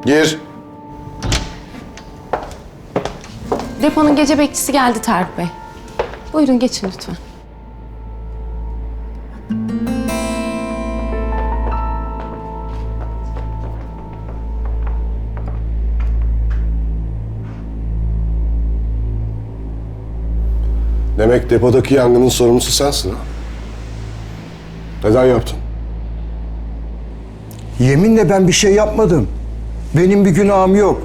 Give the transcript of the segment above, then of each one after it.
Gir. Deponun gece bekçisi geldi Tarık Bey. Buyurun geçin lütfen. Demek depodaki yangının sorumlusu sensin ha? Neden yaptın? Yeminle ben bir şey yapmadım. Benim bir günahım yok.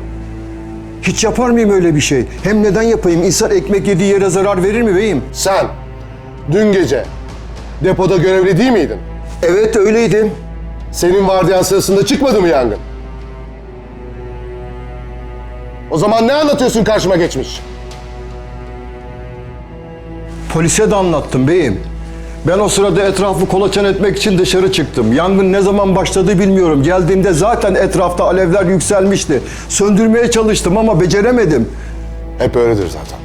Hiç yapar mıyım öyle bir şey? Hem neden yapayım? İnsan ekmek yediği yere zarar verir mi beyim? Sen dün gece depoda görevli değil miydin? Evet öyleydim. Senin vardiyan sırasında çıkmadı mı yangın? O zaman ne anlatıyorsun karşıma geçmiş? Polise de anlattım beyim. Ben o sırada etrafı kolaçan etmek için dışarı çıktım. Yangın ne zaman başladı bilmiyorum. Geldiğimde zaten etrafta alevler yükselmişti. Söndürmeye çalıştım ama beceremedim. Hep öyledir zaten.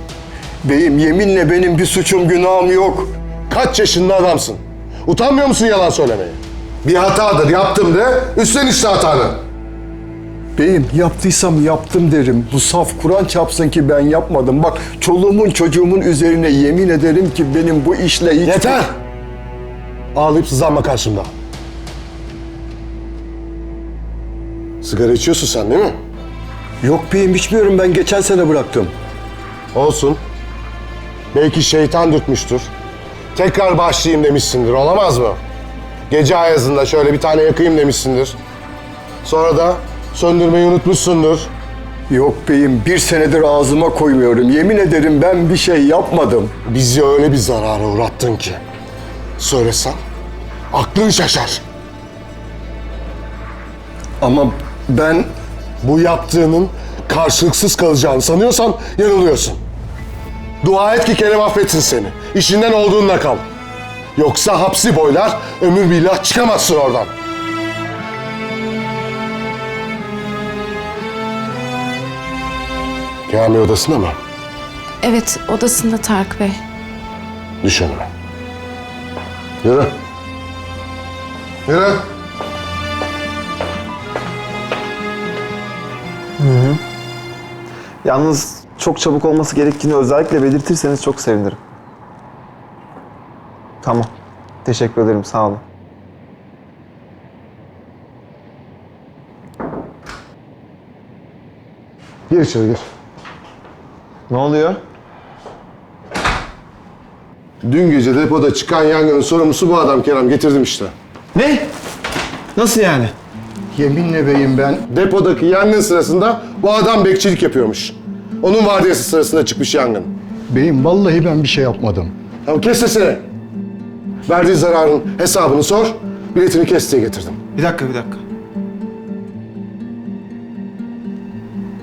Beyim yeminle benim bir suçum günahım yok. Kaç yaşında adamsın? Utanmıyor musun yalan söylemeye? Bir hatadır, yaptım de, üstlen işte hatanı. Beyim yaptıysam yaptım derim. Bu saf Kur'an çarpsın ki ben yapmadım. Bak çoluğumun çocuğumun üzerine yemin ederim ki benim bu işle hiç... Yeter! Ağlayıp sızlanma karşımda. Sigara içiyorsun sen değil mi? Yok beyim içmiyorum, ben geçen sene bıraktım. Olsun. Belki şeytan dürtmüştür. Tekrar başlayayım demişsindir, olamaz mı? Gece ayazında şöyle bir tane yakayım demişsindir. Sonra da söndürmeyi unutmuşsundur. Yok beyim, bir senedir ağzıma koymuyorum. Yemin ederim ben bir şey yapmadım. Bizi öyle bir zarara uğrattın ki. Söylesem aklın şaşar. Ama ben... Bu yaptığının karşılıksız kalacağını sanıyorsan yanılıyorsun. Dua et ki Kerem affetsin seni. İşinden olduğunla kal. Yoksa hapsi boylar, ömür billah çıkamazsın oradan. Kamil odasında mı? Evet, odasında Tarık Bey. Düş önüme. Yürü. Yürü. Yalnız çok çabuk olması gerektiğini özellikle belirtirseniz çok sevinirim. Tamam. Teşekkür ederim. Sağ olun. Gir içeri gir. Ne oluyor? Dün gece depoda çıkan yangının sorumlusu bu adam Kerem. Getirdim işte. Ne? Nasıl yani? Yeminle beyim ben... Depodaki yangın sırasında bu adam bekçilik yapıyormuş. Onun vardiyası sırasında çıkmış yangın. Beyim vallahi ben bir şey yapmadım. Tamam kes sesini. Verdiği zararın hesabını sor, biletini kes diye getirdim. Bir dakika.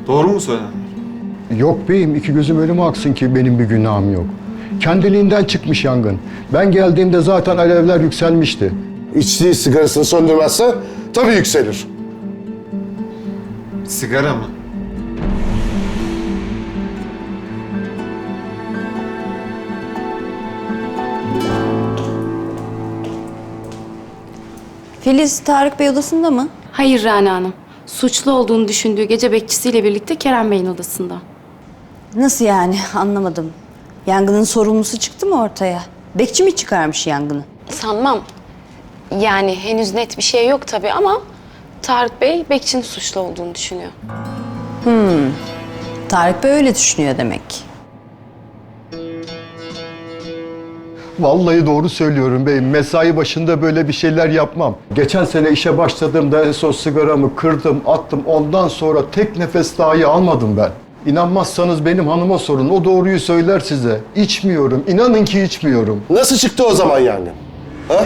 Doğru mu söyledin? Yok beyim, iki gözüm önüme aksın ki benim bir günahım yok. Kendiliğinden çıkmış yangın. Ben geldiğimde zaten alevler yükselmişti. İçtiği sigarasını söndürmezse tabii yükselir. Sigara mı? Filiz, Tarık Bey odasında mı? Hayır Rana Hanım. Suçlu olduğunu düşündüğü gece bekçisiyle birlikte Kerem Bey'in odasında. Nasıl yani? Anlamadım. Yangının sorumlusu çıktı mı ortaya? Bekçi mi çıkarmış yangını? Sanmam. Yani henüz net bir şey yok tabii ama Tarık Bey bekçinin suçlu olduğunu düşünüyor. Tarık Bey öyle düşünüyor demek. Vallahi doğru söylüyorum beyim. Mesai başında böyle bir şeyler yapmam. Geçen sene işe başladığımda en son sigaramı kırdım, attım. Ondan sonra tek nefes dahi almadım ben. İnanmazsanız benim hanıma sorun. O doğruyu söyler size. İçmiyorum. İnanın ki içmiyorum. Nasıl çıktı o zaman yangın? Ha?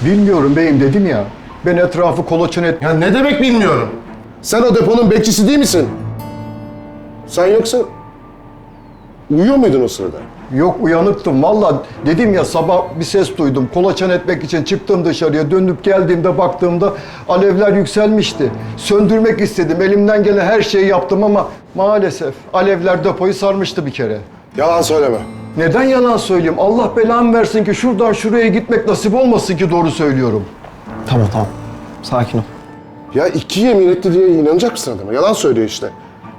Bilmiyorum beyim dedim ya. Ben etrafı kolaçan et... Ya ne demek bilmiyorum. Sen o deponun bekçisi değil misin? Sen yoksa uyuyor muydun o sırada? Yok uyanıktım. Vallahi dedim ya sabah bir ses duydum. Kolaçan etmek için çıktım dışarıya. Dönüp geldiğimde baktığımda alevler yükselmişti. Söndürmek istedim. Elimden gelen her şeyi yaptım ama maalesef alevler depoyu sarmıştı bir kere. Yalan söyleme. Neden yalan söyleyeyim? Allah belamı versin ki şuradan şuraya gitmek nasip olmasın ki doğru söylüyorum. Tamam tamam. Sakin ol. Ya iki yemin etti diye inanacak mısın adama? Yalan söylüyor işte.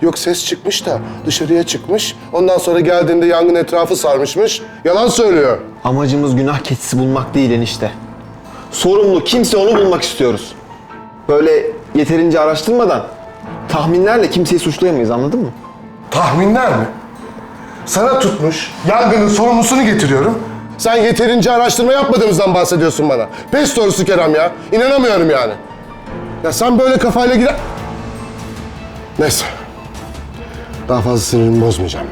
Yok ses çıkmış da dışarıya çıkmış. Ondan sonra geldiğinde yangın etrafı sarmışmış. Yalan söylüyor. Amacımız günah keçisi bulmak değil enişte. Sorumlu kimse onu bulmak istiyoruz. Böyle yeterince araştırmadan tahminlerle kimseyi suçlayamayız, anladın mı? Tahminler mi? Sana tutmuş, yangının sorumlusunu getiriyorum. Sen yeterince araştırma yapmadığımızdan bahsediyorsun bana. Pes doğrusu Kerem ya. İnanamıyorum yani. Ya sen böyle kafayla gider... Neyse. Daha fazla sinirimi bozmayacağım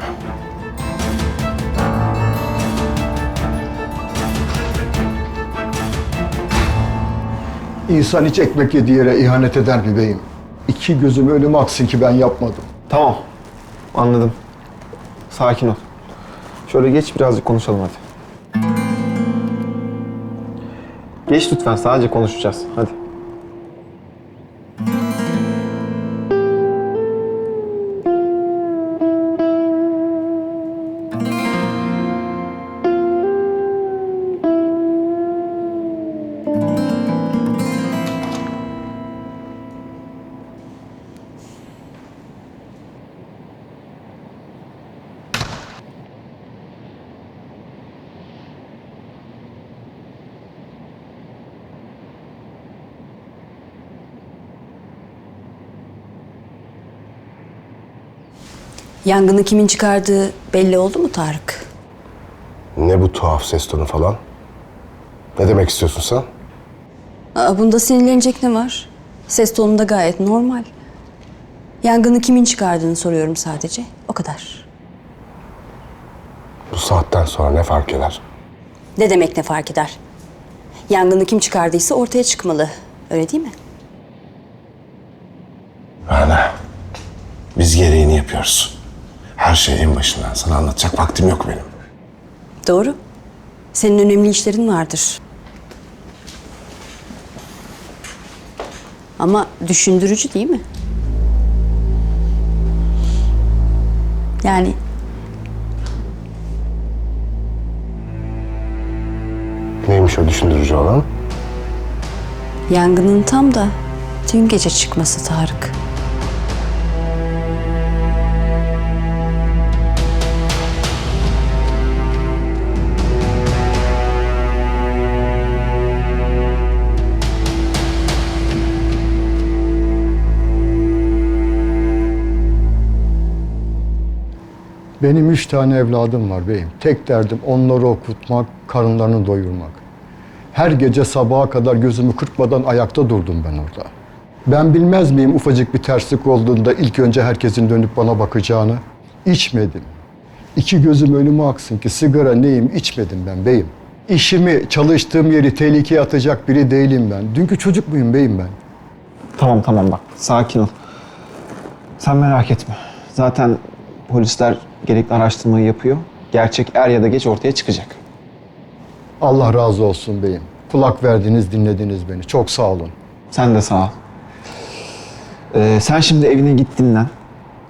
ben. İnsan hiç ekmek yediği yere ihanet eder mi beyim? İki gözüm önüme aksın ki ben yapmadım. Tamam. Anladım. Sakin ol. Şöyle geç birazcık konuşalım hadi. Geç lütfen, sadece konuşacağız. Hadi. Yangını kimin çıkardığı belli oldu mu Tarık? Ne bu tuhaf ses tonu falan? Ne demek istiyorsun sen? Bunda sinirlenecek ne var? Ses tonu da gayet normal. Yangını kimin çıkardığını soruyorum sadece. O kadar. Bu saatten sonra ne fark eder? Ne demek ne fark eder? Yangını kim çıkardıysa ortaya çıkmalı. Öyle değil mi? Rana, biz gereğini yapıyoruz. Her şey en başından. Sana anlatacak vaktim yok benim. Doğru. Senin önemli işlerin vardır. Ama düşündürücü değil mi? Yani Neymiş o düşündürücü olan? yangının tam da dün gece çıkması Tarık. Benim 3 tane evladım var beyim. Tek derdim onları okutmak, karınlarını doyurmak. Her gece sabaha kadar gözümü kırpmadan ayakta durdum ben orada. Ben bilmez miyim ufacık bir terslik olduğunda ilk önce herkesin dönüp bana bakacağını? İçmedim. İki gözüm önüme aksın ki sigara neyim içmedim ben beyim. İşimi, çalıştığım yeri tehlikeye atacak biri değilim ben. Dünkü çocuk muyum beyim ben? Tamam tamam bak, sakin ol. Sen merak etme. Zaten polisler gerekli araştırmayı yapıyor. Gerçek er ya da geç ortaya çıkacak. Allah razı olsun beyim. Kulak verdiniz, dinlediniz beni. Çok sağ olun. Sen de sağ ol. Sen şimdi evine git dinlen.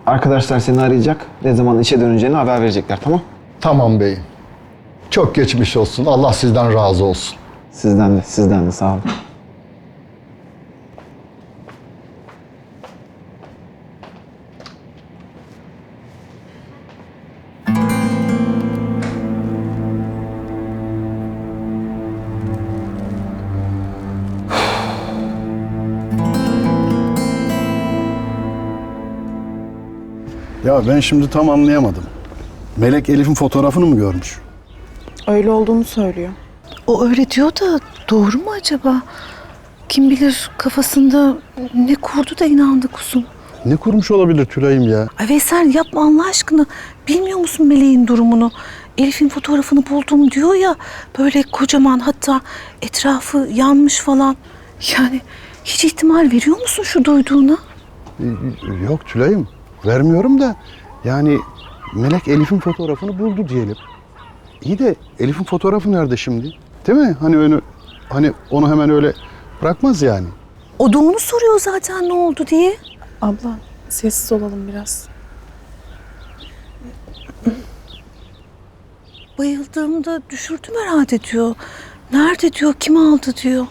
Arkadaşlar seni arayacak. Ne zaman işe döneceğini haber verecekler, tamam? Tamam beyim. Çok geçmiş olsun. Allah sizden razı olsun. Sizden de sağ ol. Ya ben şimdi tam anlayamadım. Melek Elif'in fotoğrafını mı görmüş? Öyle olduğunu söylüyor. O öyle diyor da doğru mu acaba? Kim bilir kafasında ne kurdu da inandı kuzum. Ne kurmuş olabilir Tülay'ım ya? Ay Veysel yapma Allah aşkına. Bilmiyor musun Meleğin durumunu? Elif'in fotoğrafını buldum diyor ya. Böyle kocaman, hatta etrafı yanmış falan. Yani hiç ihtimal veriyor musun şu duyduğuna? Yok Tülay'ım. Vermiyorum da yani Melek Elif'in fotoğrafını buldu diyelim. İyi de Elif'in fotoğrafı nerede şimdi? Değil mi? Hani onu hemen öyle bırakmaz yani. O da onu soruyor zaten ne oldu diye. Abla sessiz olalım biraz. Bayıldığımda düşürdüm herhalde diyor. Nerede diyor, kim aldı diyor.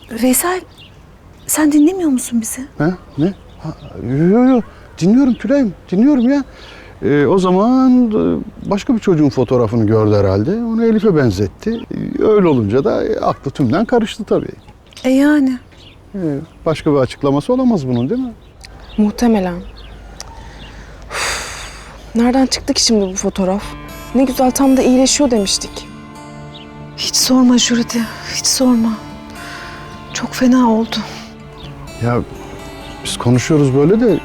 Cık. Veysel, sen dinlemiyor musun bizi? Ha? Ne? Yok. Dinliyorum Tülay'ım. Dinliyorum ya. O zaman başka bir çocuğun fotoğrafını gördü herhalde. Onu Elif'e benzetti. Öyle olunca da aklı tümden karıştı tabii. Yani. Başka bir açıklaması olamaz bunun değil mi? Muhtemelen. Nereden çıktı ki şimdi bu fotoğraf? Ne güzel, tam da iyileşiyor demiştik. Hiç sorma Jülide, hiç sorma. Çok fena oldu. Ya biz konuşuyoruz böyle de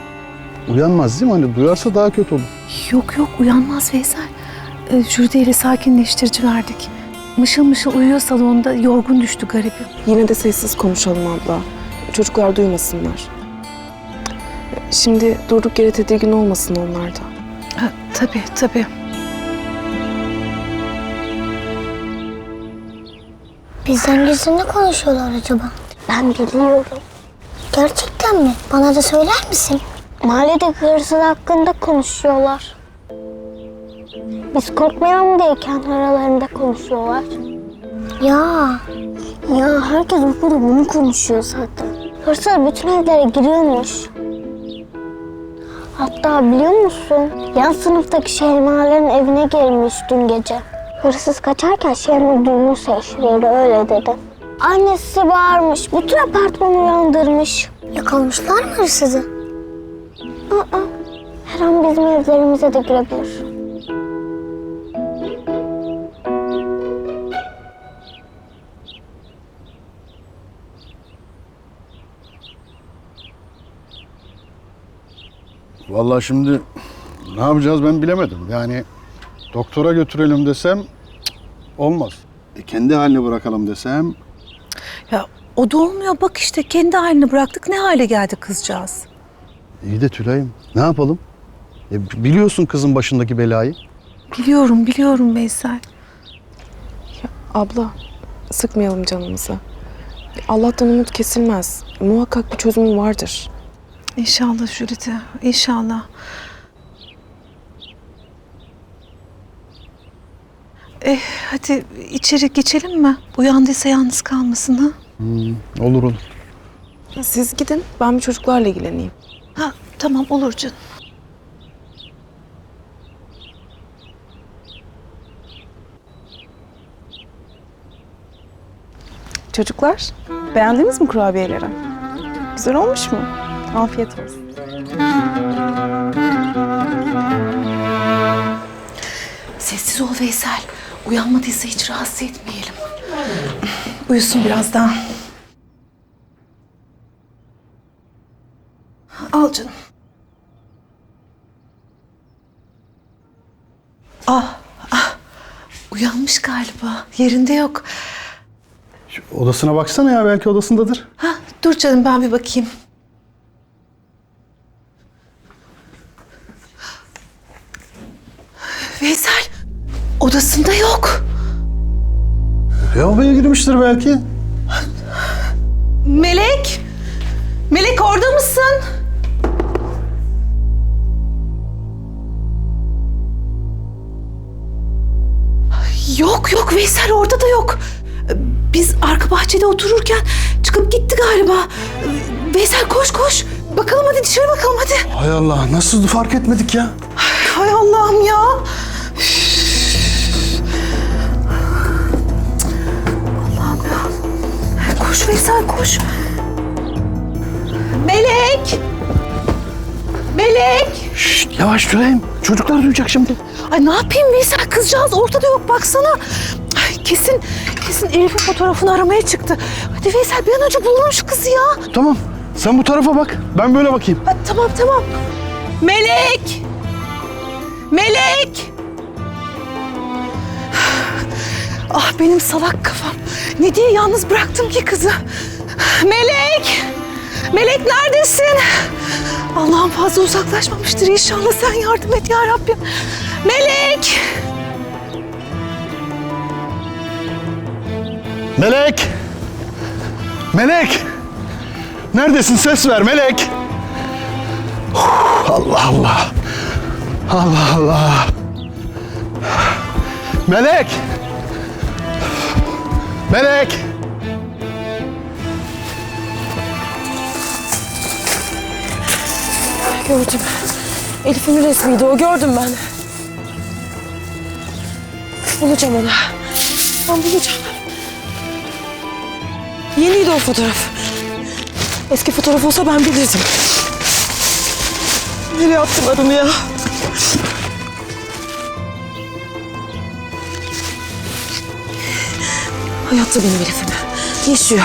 uyanmaz değil mi? Hani duyarsa daha kötü olur. Yok uyanmaz Veysel. Jülide ile sakinleştirici verdik. Mışıl mışıl uyuyor salonda, yorgun düştü garibim. Yine de sessiz konuşalım abla. Çocuklar duymasınlar. Şimdi durduk yere tedirgin olmasın onlar da. Ha, tabii. Bizden gizli ne konuşuyorlar acaba? Ben biliyorum. Gerçekten mi? Bana da söyler misin? Mahalledeki hırsız hakkında konuşuyorlar. Biz korkmayalım diyeken aralarında konuşuyorlar. Ya herkes okulda bunu konuşuyor zaten. Hırsız bütün evlere giriyormuş. Hatta biliyor musun? Yan sınıftaki Şeyma'ların evine girmiş dün gece. Hırsız kaçarken Şeyma duymuş eşleri öyle dedi. Annesi bağırmış, bütün apartmanı uyandırmış. Yakalamışlar mı hırsızı? Her an bizim evlerimize de girebilir. Vallahi şimdi ne yapacağız ben bilemedim. Yani doktora götürelim desem olmaz. Kendi haline bırakalım desem Ya o da olmuyor, bak işte kendi haline bıraktık, ne hale geldi kızcağız. iyi de Tülay'ım ne yapalım? Biliyorsun kızın başındaki belayı. Biliyorum Veysel. Abla, sıkmayalım canımızı. Allah'tan umut kesilmez. Muhakkak bir çözümü vardır. İnşallah Jülide, inşallah. Hadi içeri geçelim mi? Uyandıysa yalnız kalmasın ha? Olur. Siz gidin, ben bir çocuklarla ilgileneyim. Ha tamam, olur canım. Çocuklar, beğendiniz mi kurabiyeleri? Güzel olmuş mu? Afiyet olsun. Sessiz ol Veysel. Uyanmadıysa hiç rahatsız etmeyelim. Uyusun biraz daha. Al canım. Uyanmış galiba. Yerinde yok. Şu odasına baksana ya, belki odasındadır. Dur canım, ben bir bakayım. Veysel, odasında yok. Lavaboya girmiştir belki. Melek! Melek orada mısın? Yok yok, Veysel orada da yok. Biz arka bahçede otururken çıkıp gitti galiba. Veysel koş koş. Bakalım hadi, dışarı bakalım hadi. Hay Allah, nasıl fark etmedik ya? Hay Allah'ım ya. Allah'ım ya. Koş Veysel koş. Melek! Melek! Şşt, yavaş Tülay'ım. Çocuklar duyacak şimdi. Ay ne yapayım Veysel, kızcağız ortada yok baksana. Ay kesin Elif'in fotoğrafını aramaya çıktı. Hadi Veysel bir an önce bulalım şu kızı ya. Tamam, sen bu tarafa bak. Ben böyle bakayım. Ha, tamam. Melek! Melek! Ah benim salak kafam. Ne diye yalnız bıraktım ki kızı? Melek! Melek neredesin? Allah'ım fazla uzaklaşmamıştır inşallah, sen yardım et ya Rabbim. Melek! Melek! Melek! Neredesin? Ses ver Melek! Allah Allah! Allah Allah! Melek! Melek! Gördüm. Elif'in resmiydi o, gördüm ben. Bulacağım onu. Ben bulacağım. Yeniydi o fotoğraf. Eski fotoğraf olsa ben bilirdim. Nereye attılar onu ya? Hayatta benim Elif'im. Yaşıyor.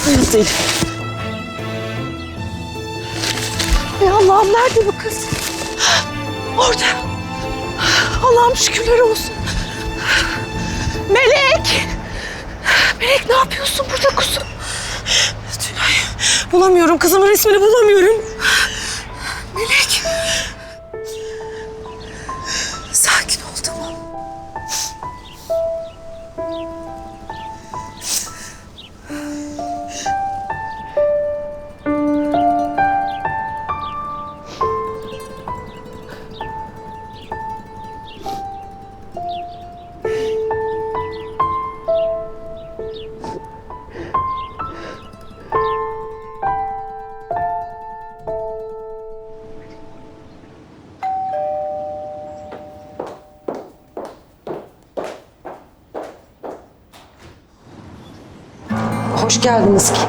Hayatta Elif. Ey Allah'ım nerede bu kız? Orada. Allah'ım şükürler olsun. Melek! Melek ne yapıyorsun burada kuzum? Tülay, bulamıyorum. Kızımın resmini bulamıyorum. Melek! Sakin ol tamam. Hoş geldiniz ki.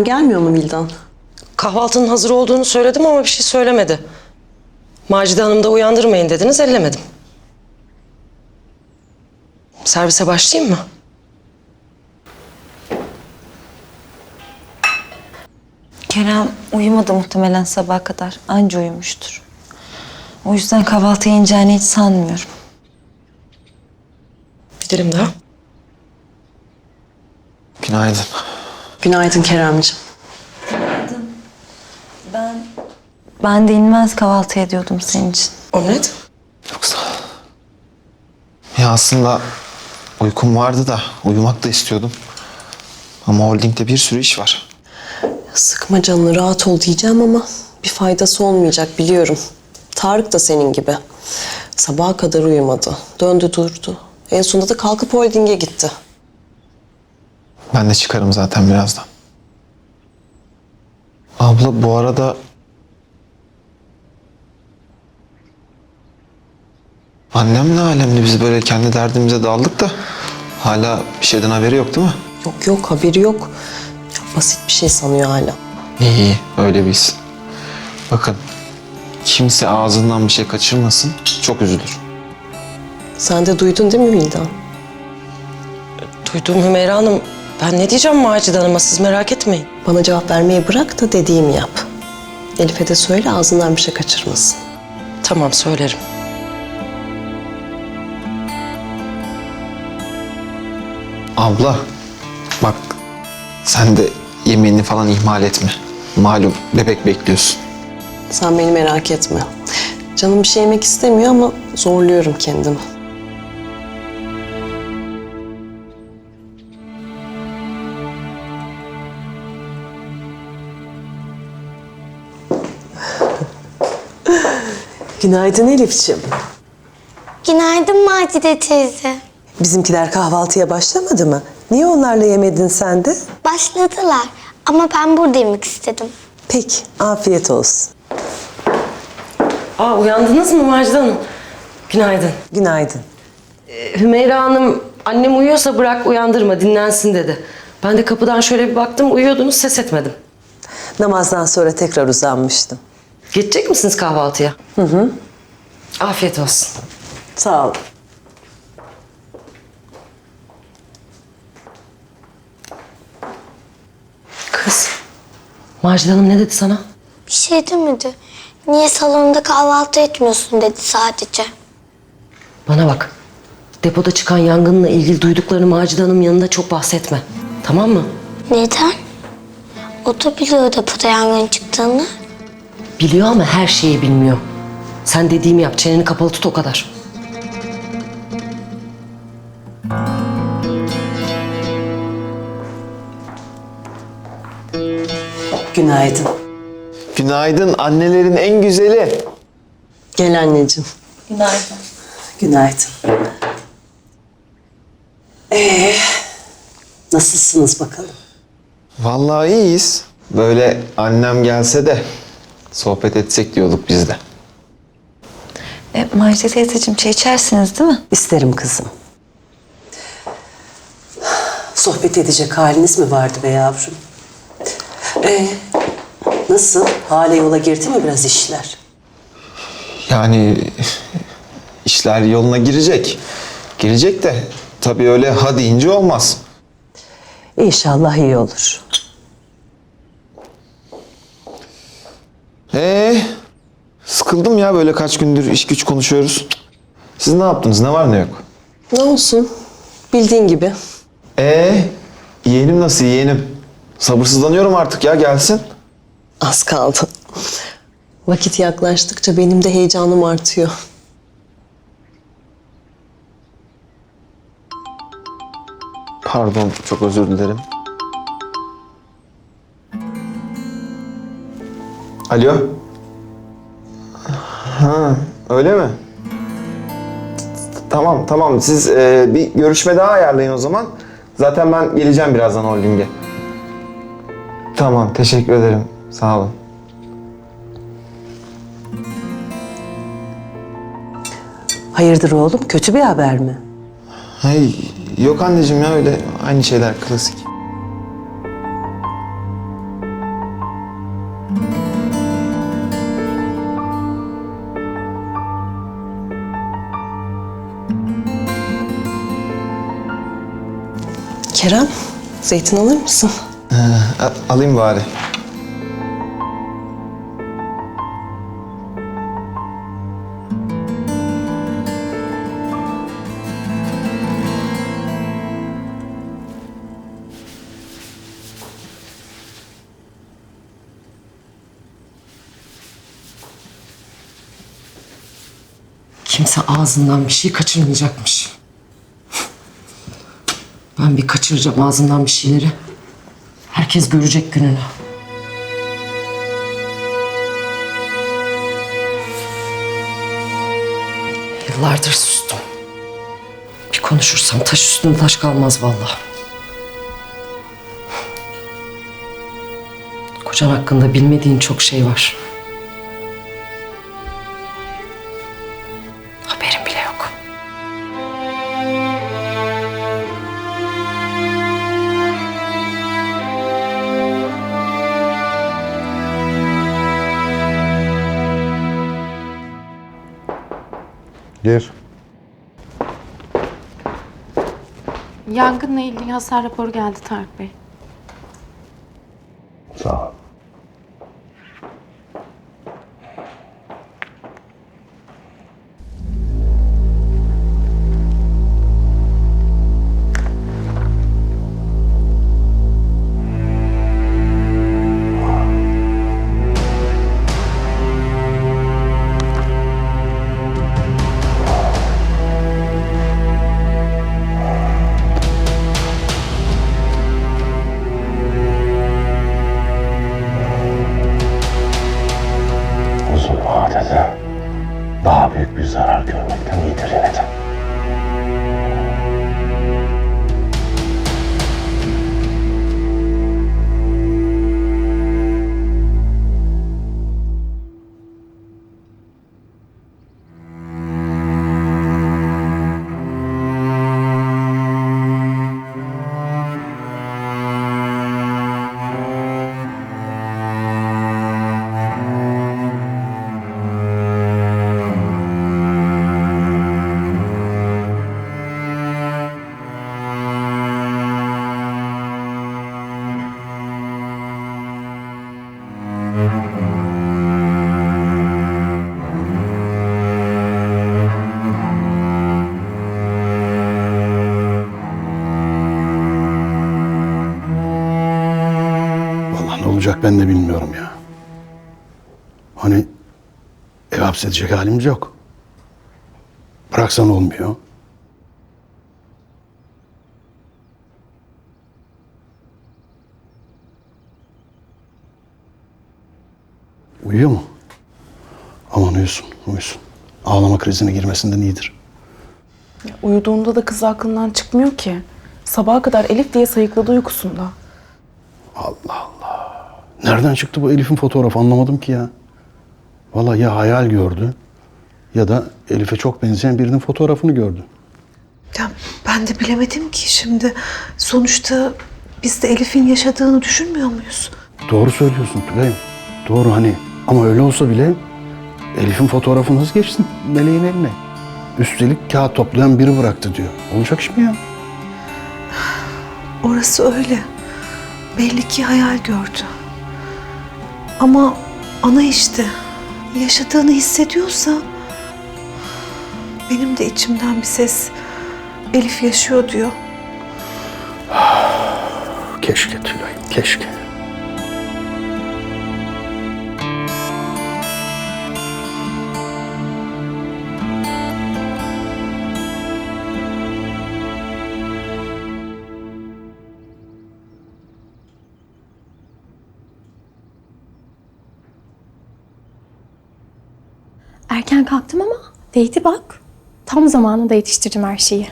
Kerem gelmiyor mu Vildan? Kahvaltının hazır olduğunu söyledim ama bir şey söylemedi. Macide Hanım da uyandırmayın dediniz, ellemedim. Servise başlayayım mı? Kerem uyumadı muhtemelen sabaha kadar. Anca uyumuştur. O yüzden kahvaltıya ineceğini hiç sanmıyorum. Bir dilim daha. Günaydın. Günaydın Keremciğim. Ben de inmez kahvaltı ediyordum senin için. Omlet? Yoksa... Ya aslında uykum vardı da uyumak da istiyordum. Ama holdingde bir sürü iş var. Sıkma canını, rahat ol diyeceğim ama bir faydası olmayacak biliyorum. Tarık da senin gibi. Sabaha kadar uyumadı. Döndü durdu. En sonunda da kalkıp holdinge gitti. Ben de çıkarım zaten birazdan. Abla bu arada... Annem ne alemde, biz böyle kendi derdimize daldık da hala bir şeyden haberi yok değil mi? Yok yok, haberi yok. Çok basit bir şey sanıyor hala. İyi iyi, öyle bilsin. Bakın, kimse ağzından bir şey kaçırmasın, çok üzülür. Sen de duydun değil mi Vildan? Duydum Hümeyra Hanım. Ben ne diyeceğim Macide Hanım'a, siz merak etmeyin. Bana cevap vermeyi bırak da dediğimi yap. Elif'e de söyle ağzından bir şey kaçırmasın. Tamam, söylerim. Abla, bak sen de yemeğini falan ihmal etme. Malum bebek bekliyorsun. Sen beni merak etme. Canım bir şey yemek istemiyor ama zorluyorum kendimi. Günaydın Elif'ciğim. Günaydın Macide teyze. Bizimkiler kahvaltıya başlamadı mı? Niye onlarla yemedin sen de? Başladılar ama ben burada yemek istedim. Peki, afiyet olsun. Aa, uyandınız mı Macide Hanım? Günaydın. Günaydın. Hümeyra Hanım, annem uyuyorsa bırak uyandırma, dinlensin dedi. Ben de kapıdan şöyle bir baktım, uyuyordunuz, ses etmedim. Namazdan sonra tekrar uzanmıştım. Geçecek misiniz kahvaltıya? Hı. Afiyet olsun. Sağ ol. Kız, Macide Hanım ne dedi sana? Bir şey demedi. Niye salonda kahvaltı etmiyorsun dedi sadece. Bana bak, depoda çıkan yangınla ilgili duyduklarını Macide Hanım yanında çok bahsetme. Tamam mı? Neden? O da biliyor depoda yangın çıktığını. Biliyor ama her şeyi bilmiyor. Sen dediğimi yap, çeneni kapalı tut o kadar. Günaydın. Günaydın, annelerin en güzeli. Gel anneciğim. Günaydın. Günaydın. Nasılsınız bakalım? Vallahi iyiyiz. Böyle annem gelse de sohbet etsek diyorduk biz de. Macide teyzeciğim çay içersiniz değil mi? İsterim kızım. Sohbet edecek haliniz mi vardı be yavrum? Nasıl? Hale yola girdi mi biraz işler? Yani işler yoluna girecek. Girecek de tabii öyle ha deyince olmaz. İnşallah iyi olur. Sıkıldım ya, böyle kaç gündür iş güç konuşuyoruz. Siz ne yaptınız? Ne var ne yok? Ne olsun? Bildiğin gibi. Yeğenim nasıl, yeğenim? Sabırsızlanıyorum artık ya, gelsin. Az kaldı. Vakit yaklaştıkça benim de heyecanım artıyor. Pardon, çok özür dilerim. Alo? Ha, öyle mi? Tamam. Siz bir görüşme daha ayarlayın o zaman. Zaten ben geleceğim birazdan holdinge. Tamam, teşekkür ederim. Sağ olun. Hayırdır oğlum? Kötü bir haber mi? Hey, yok anneciğim ya, öyle aynı şeyler, klasik. Kerem, zeytin alır mısın? Alayım bari. Kimse ağzından bir şey kaçırmayacakmış. Ben bir kaçıracağım ağzından bir şeyleri. Herkes görecek gününü. Yıllardır sustum. Bir konuşursam taş üstünde taş kalmaz vallahi. Kocan hakkında bilmediğin çok şey var. Haberin bile yok. Gir. Yangınla ilgili hasar raporu geldi Tarık Bey. Sağ ol. Uzun vadede daha büyük bir zarar görmekten iyidir yine de. Vallahi ne olacak ben de bilmiyorum ya. Hani ev hapsedecek halimiz yok. Bıraksan olmuyor. Uyuyor mu? Aman uyusun, uyusun. Ağlama krizine girmesinden iyidir. Uyuduğunda da kız aklından çıkmıyor ki. Sabaha kadar Elif diye sayıkladı uykusunda. Allah Allah. Nereden çıktı bu Elif'in fotoğrafı anlamadım ki ya. Vallahi ya hayal gördü ya da Elif'e çok benzeyen birinin fotoğrafını gördü. Ya ben de bilemedim ki şimdi. Sonuçta biz de Elif'in yaşadığını düşünmüyor muyuz? Doğru söylüyorsun Tülay'ım. Doğru hani ama öyle olsa bile Elif'in fotoğrafı nasıl geçsin Meleğin eline? Üstelik kağıt toplayan biri bıraktı diyor. Olacak iş mi ya? Orası öyle. Belli ki hayal gördü. Ama ana işte yaşadığını hissediyorsa benim de içimden bir ses Elif yaşıyor diyor. Keşke Tülay'ım, keşke. Erken kalktım ama değdi bak. Tam zamanında yetiştirdim her şeyi.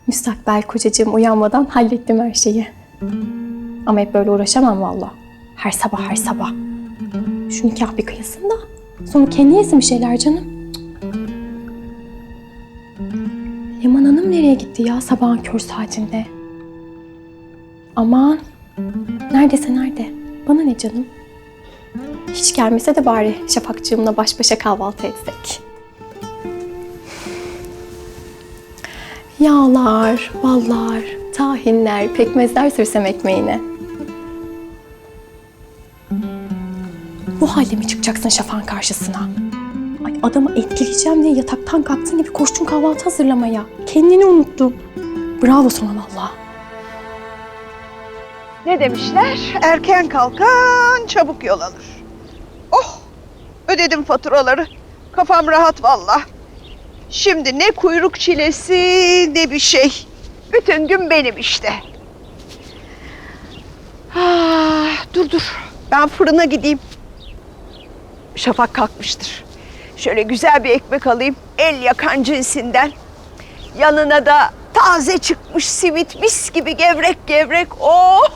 Müstakbel kocacığım uyanmadan hallettim her şeyi. Ama hep böyle uğraşamam vallahi. Her sabah. Şu nikah bir kıyılsın da sonra kendi yesin bir şeyler canım. Yaman Hanım nereye gitti ya sabahın kör saatinde? Aman, neredeyse nerede? Bana ne canım? Hiç gelmese de bari Şafakcığımla baş başa kahvaltı etsek. Yağlar, ballar, tahinler, pekmezler sürsem ekmeğine. Bu halde mi çıkacaksın şafağın karşısına? Ay adamı etkileyeceğim diye yataktan kalktığın gibi koştun kahvaltı hazırlamaya. Kendini unuttun. Bravo sana valla. Ne demişler? Erken kalkan çabuk yol alır. Oh! Ödedim faturaları. Kafam rahat valla. Şimdi ne kuyruk çilesi ne bir şey. Bütün gün benim işte. Dur. Ben fırına gideyim. Şafak kalkmıştır. Şöyle güzel bir ekmek alayım. El yakan cinsinden. Yanına da taze çıkmış simit mis gibi gevrek gevrek. Oh!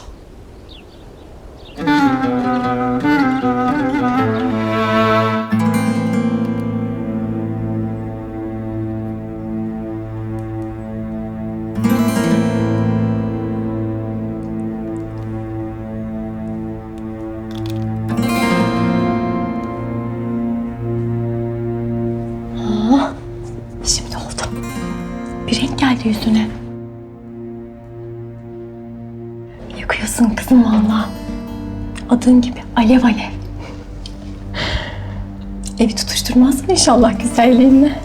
Şimdi oldu. Bir renk geldi yüzüne. Yakıyorsun kızım valla. Adın gibi alev alev. Evi tutuşturmazsın inşallah güzelliğinle.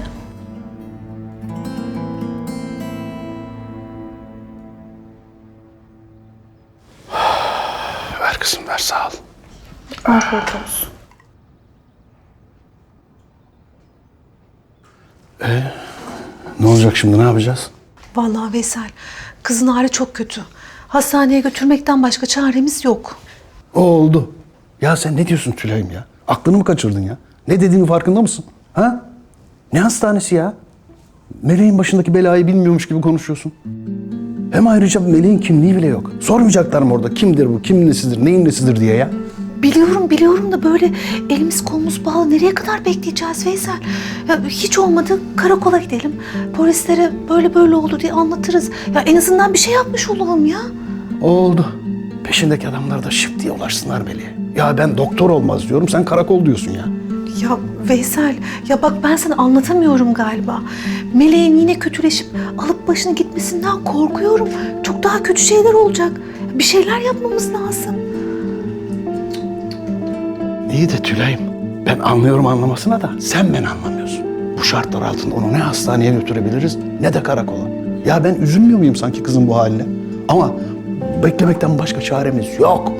Ver kızım ver, sağ ol. Afiyet olsun. Ne olacak şimdi, ne yapacağız? Vallahi Veysel, kızın hali çok kötü. Hastaneye götürmekten başka çaremiz yok. O oldu. Ya sen ne diyorsun Tülay'ım ya? Aklını mı kaçırdın ya? Ne dediğinin farkında mısın? Ha? Ne hastanesi ya? Meleğin başındaki belayı bilmiyormuş gibi konuşuyorsun. Hem ayrıca Meleğin kimliği bile yok. Sormayacaklar mı orada kimdir bu, kimin nesidir, neyin nesidir diye ya? Biliyorum da böyle elimiz kolumuz bağlı nereye kadar bekleyeceğiz Veysel? Ya hiç olmadı karakola gidelim. Polislere böyle oldu diye anlatırız. Ya en azından bir şey yapmış olalım ya. O oldu. Peşindeki adamlar da şıp diye ulaşsınlar Meleğe. Ya ben doktor olmaz diyorum, sen karakol diyorsun ya. Ya Veysel, ya bak ben sana anlatamıyorum galiba. Meleğin yine kötüleşip alıp başını gitmesinden korkuyorum. Çok daha kötü şeyler olacak. Bir şeyler yapmamız lazım. İyi de Tülay'ım, ben anlıyorum anlamasına da sen beni anlamıyorsun. Bu şartlar altında onu ne hastaneye götürebiliriz ne de karakola. Ya ben üzülmüyor muyum sanki kızın bu haline? Ama beklemekten başka çaremiz yok.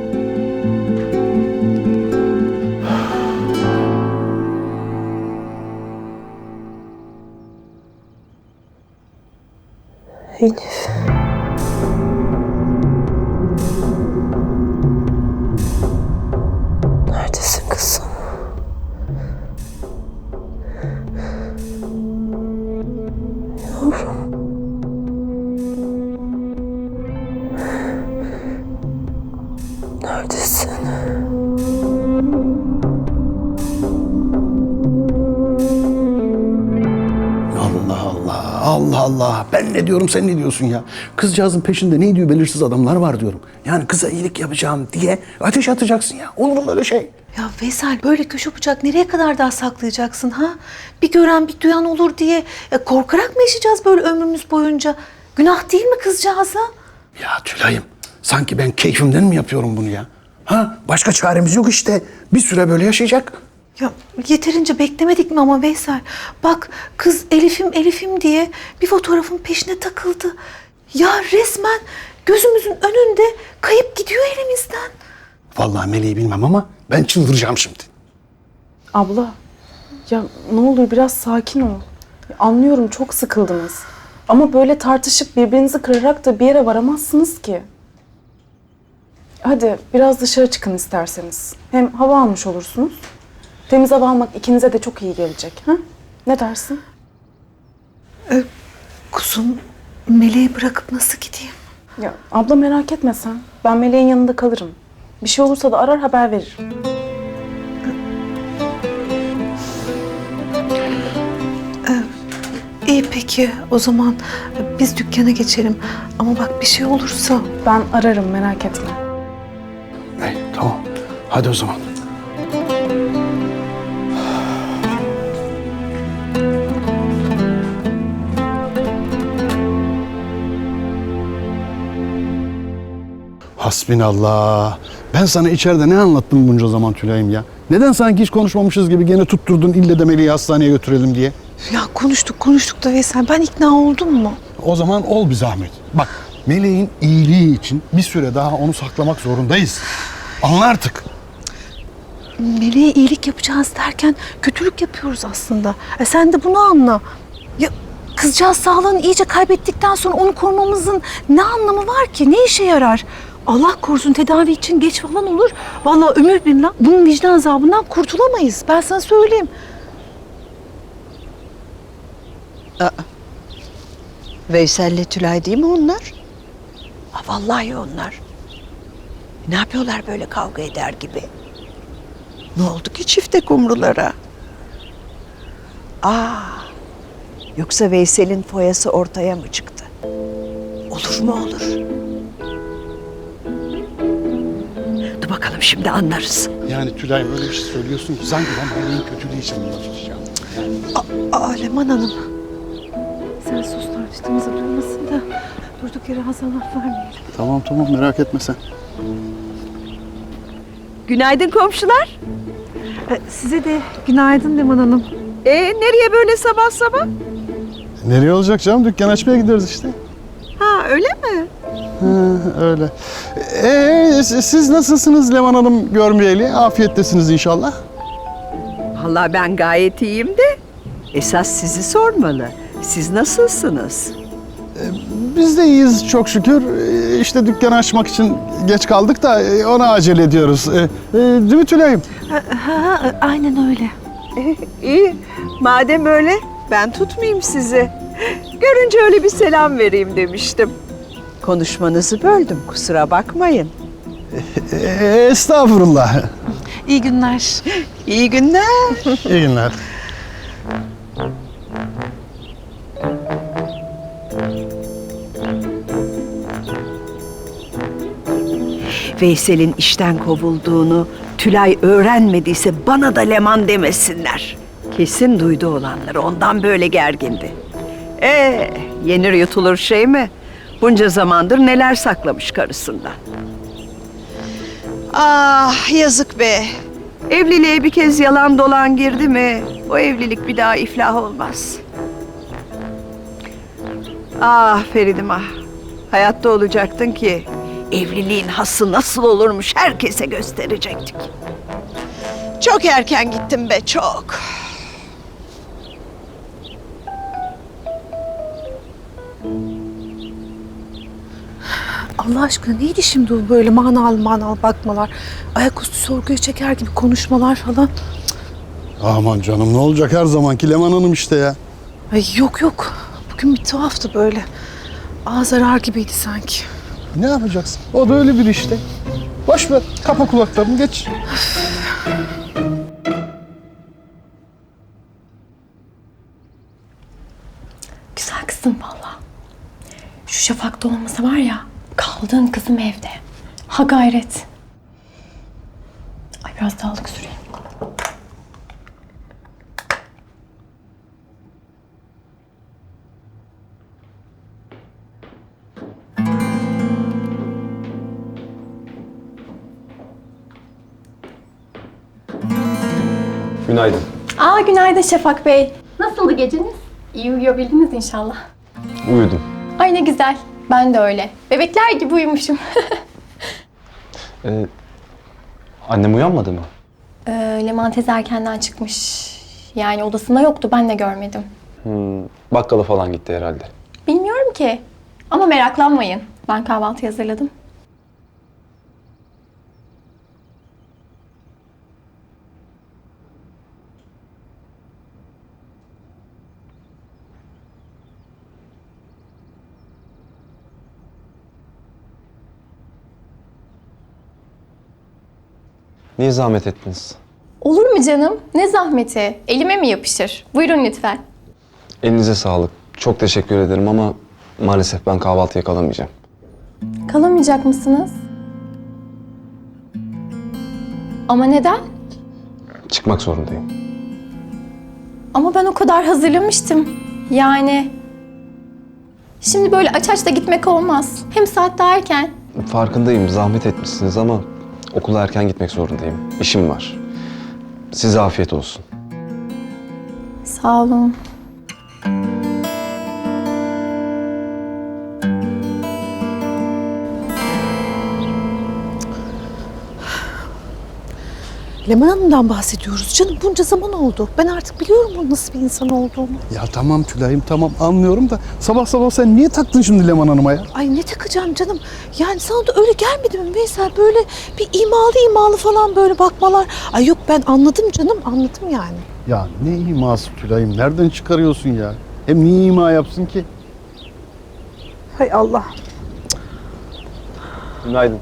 Elif. Neredesin kızım? Yavrum. Neredesin? Allah Allah. Ben ne diyorum sen ne diyorsun ya? Kızcağızın peşinde ne diyor belirsiz adamlar var diyorum. Yani kıza iyilik yapacağım diye ateş atacaksın ya. Olur mu öyle şey? Ya Veysel böyle köşe bucak nereye kadar daha saklayacaksın ha? Bir gören bir duyan olur diye korkarak mı yaşayacağız böyle ömrümüz boyunca? Günah değil mi kızcağıza? Ya Tülay'ım sanki ben keyfimden mi yapıyorum bunu ya? Ha? Başka çaremiz yok işte. Bir süre böyle yaşayacak. Ya yeterince beklemedik mi ama Veysel? Bak kız Elif'im diye bir fotoğrafın peşine takıldı. Ya resmen gözümüzün önünde kayıp gidiyor elimizden. Vallahi Meleği bilmem ama ben çıldıracağım şimdi. Abla, ya ne olur biraz sakin ol. Anlıyorum çok sıkıldınız. Ama böyle tartışıp birbirinizi kırarak da bir yere varamazsınız ki. Hadi biraz dışarı çıkın isterseniz. Hem hava almış olursunuz. Temiz hava almak ikinize de çok iyi gelecek. Ha? Ne dersin? Kuzum, Meleği bırakıp nasıl gideyim? Ya abla merak etme sen. Ben Meleğin yanında kalırım. Bir şey olursa da arar haber veririm. İyi peki o zaman biz dükkana geçelim. Ama bak bir şey olursa... Ben ararım merak etme. Tamam. Hadi o zaman. Hasbinallah. Ben sana içeride ne anlattım bunca zaman Tülay'ım ya? Neden sanki hiç konuşmamışız gibi gene tutturdun ille de Melih'i hastaneye götürelim diye? Ya konuştuk da Veysel, ben ikna oldum mu? O zaman ol bir zahmet. Bak Meleğin iyiliği için bir süre daha onu saklamak zorundayız. Anla artık. Meleğe iyilik yapacağız derken kötülük yapıyoruz aslında. Sen de bunu anla. Ya kızcağız sağlığını iyice kaybettikten sonra onu korumamızın ne anlamı var ki? Ne işe yarar? Allah korusun tedavi için geç falan olur. Vallahi ömür billah bunun vicdan azabından kurtulamayız. Ben sana söyleyeyim. Veysel'le Tülay değil mi onlar? Vallahi onlar. Ne yapıyorlar böyle kavga eder gibi? Ne oldu ki çifte kumrulara? Yoksa Veysel'in foyası ortaya mı çıktı? Olur mu olur? Dur bakalım şimdi anlarız. Yani Tülay'ım öyle bir şey söylüyorsun ki sanki ben Meleğin kötülüğü için uğraşacağım. Leman Hanım. Sen sus, tartıştığımızı duymasın da durduk yere Hazal'a laf vermeyelim. Tamam merak etme sen. Günaydın komşular. Size de günaydın Leman Hanım. Nereye böyle sabah sabah? Nereye olacak canım? Dükkan açmaya gidiyoruz işte. Ha öyle mi? Öyle. Siz nasılsınız Leman Hanım görmeyeli? Afiyettesiniz inşallah. Vallahi ben gayet iyiyim de esas sizi sormalı. Siz nasılsınız? Biz de iyiyiz çok şükür. İşte dükkan açmak için geç kaldık da ona acele ediyoruz. Değil mi Tülay'ım? Aynen öyle. İyi. Madem öyle ben tutmayayım sizi. Görünce öyle bir selam vereyim demiştim. Konuşmanızı böldüm, kusura bakmayın. Estağfurullah. İyi günler. İyi günler. İyi günler. Veysel'in işten kovulduğunu Tülay öğrenmediyse bana da Leman demesinler. Kesin duydu olanları, ondan böyle gergindi. Yenir yutulur şey mi? Bunca zamandır neler saklamış karısından. Ah yazık be. Evliliğe bir kez yalan dolan girdi mi o evlilik bir daha iflah olmaz. Ah Feridim ah. Hayatta olacaktın ki evliliğin hası nasıl olurmuş herkese gösterecektik. Çok erken gittim be çok. Allah aşkına neydi şimdi o böyle manalı bakmalar, ayaküstü sorguya çeker gibi konuşmalar falan. Aman canım ne olacak her zamanki Leman Hanım işte ya. Ay yok. Bugün bir tuhaftı böyle. Ağız arar gibiydi sanki. Ne yapacaksın? O da öyle bir işte. Boş ver. Kapa kulaklarını geç. Güzel kızım valla. Şu Şafak'ta olmasa var ya, kaldığın kızım evde. Ha gayret. Ay biraz dağlık süreyim. Günaydın. Günaydın Şafak Bey. Nasıldı geceniz? İyi uyuyabildiniz inşallah. Uyudum. Ay ne güzel. Ben de öyle. Bebekler gibi uyumuşum. Annem uyanmadı mı? Leman teyze erkenden çıkmış. Yani odasında yoktu, ben de görmedim. Bakkala falan gitti herhalde. Bilmiyorum ki. Ama meraklanmayın. Ben kahvaltı hazırladım. Niye zahmet ettiniz? Olur mu canım? Ne zahmeti? Elime mi yapışır? Buyurun lütfen. Elinize sağlık. Çok teşekkür ederim ama maalesef ben kahvaltıya kalamayacağım. Kalamayacak mısınız? Ama neden? Çıkmak zorundayım. Ama ben o kadar hazırlamıştım. Yani... Şimdi böyle aç aç da gitmek olmaz. Hem saat daha erken. Farkındayım, zahmet etmişsiniz ama okula erken gitmek zorundayım. İşim var. Size afiyet olsun. Sağ olun. Leman Hanım'dan bahsediyoruz canım. Bunca zaman oldu. Ben artık biliyorum onun nasıl bir insan olduğunu. Ya tamam Tülay'ım tamam anlıyorum da sabah sabah sen niye taktın şimdi Leman Hanım'a ya? Ay ne takacağım canım? Yani sana da öyle gelmedi mi Veysel? Böyle bir imalı falan böyle bakmalar. Ay yok ben anladım canım, anladım yani. Ya ne iması Tülay'ım nereden çıkarıyorsun ya? Hem niye ima yapsın ki? Hay Allah. Günaydın.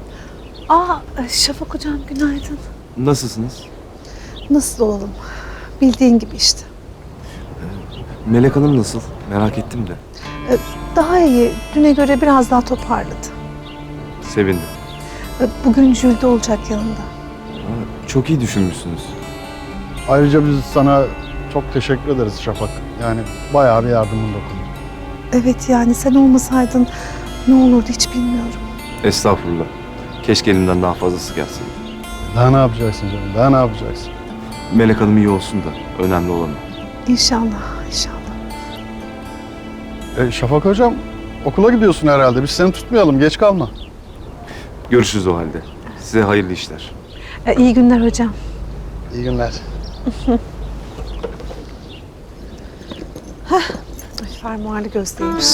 Aa Şafak hocam günaydın. Nasılsınız? Nasıl olalım? Bildiğin gibi işte. Melek Hanım nasıl? Merak ettim de. Daha iyi. Düne göre biraz daha toparladı. Sevindim. Bugün Jülde olacak yanında. Çok iyi düşünmüşsünüz. Ayrıca biz sana çok teşekkür ederiz Şafak. Yani bayağı bir yardımın dokundu. Evet yani sen olmasaydın ne olurdu hiç bilmiyorum. Estağfurullah. Keşke elimden daha fazlası gelsin. Daha ne yapacaksın canım? Daha ne yapacaksın? Melek Hanım iyi olsun da önemli olan o. İnşallah, inşallah. Şafak hocam okula gidiyorsun herhalde. Biz seni tutmayalım. Geç kalma. Görüşürüz o halde. Size hayırlı işler. İyi günler hocam. İyi günler. Hah. Ay, fermuarlı gözdeymiş.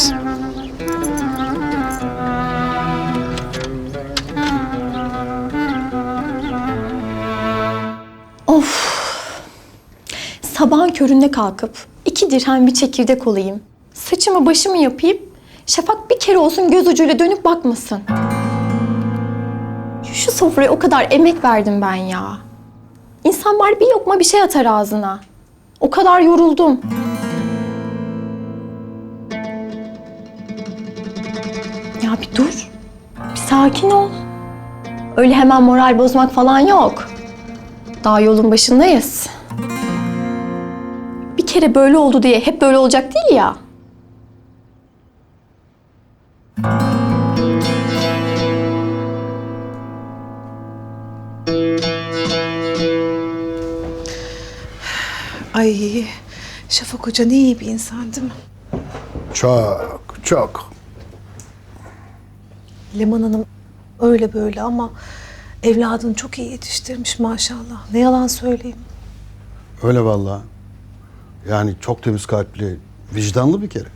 Of. Sabahın köründe kalkıp 2 dirhem bir çekirdek olayım. Saçımı başımı yapayım. Şafak bir kere olsun göz ucuyla dönüp bakmasın. Şu sofraya o kadar emek verdim ben ya. İnsan var bir lokma bir şey atar ağzına. O kadar yoruldum. Ya bir dur. Bir sakin ol. Öyle hemen moral bozmak falan yok. Daha yolun başındayız. Bir kere böyle oldu diye hep böyle olacak değil ya. Ay Şafak Hoca ne iyi bir insan değil mi? Çok, çok. Leman Hanım öyle böyle ama evladını çok iyi yetiştirmiş maşallah. Ne yalan söyleyeyim. Öyle vallahi. Yani çok temiz kalpli, vicdanlı bir kere.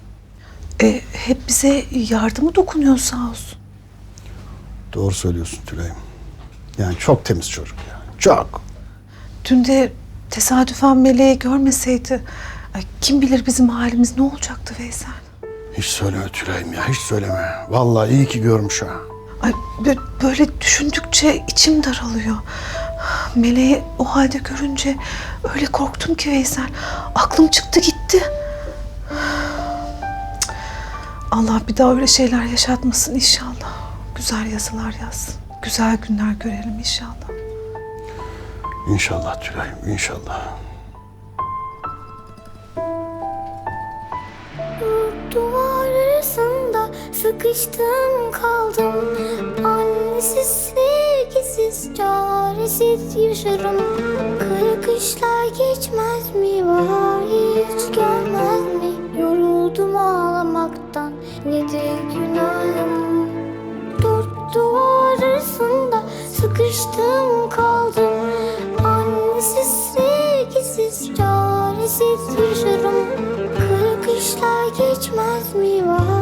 Hep bize yardımı dokunuyor sağ olsun. Doğru söylüyorsun Tülay'ım. Yani çok temiz çocuk yani. Çok. Dün de tesadüfen Meleği görmeseydi kim bilir bizim halimiz ne olacaktı Veysel? Hiç söyleme Tülay'ım ya, hiç söyleme. Vallahi iyi ki görmüş ha. Ay böyle düşündükçe içim daralıyor. Meleği o halde görünce öyle korktum ki Veysel. Aklım çıktı gitti. Allah bir daha öyle şeyler yaşatmasın inşallah. Güzel yazılar yazsın. Güzel günler görelim inşallah. İnşallah Tülay'ım, inşallah. Duvar arasında sıkıştım kaldım. Annesiz, sevgisiz, çaresiz yaşarım. Kara kışlar geçmez mi, var hiç gelmez mi? Yoruldum ağlamaktan, nedir günahım? Dört duvar arasında sıkıştım kaldım. Annesiz, sevgisiz, çaresiz yaşarım. Kara kışlar geçmez mi, var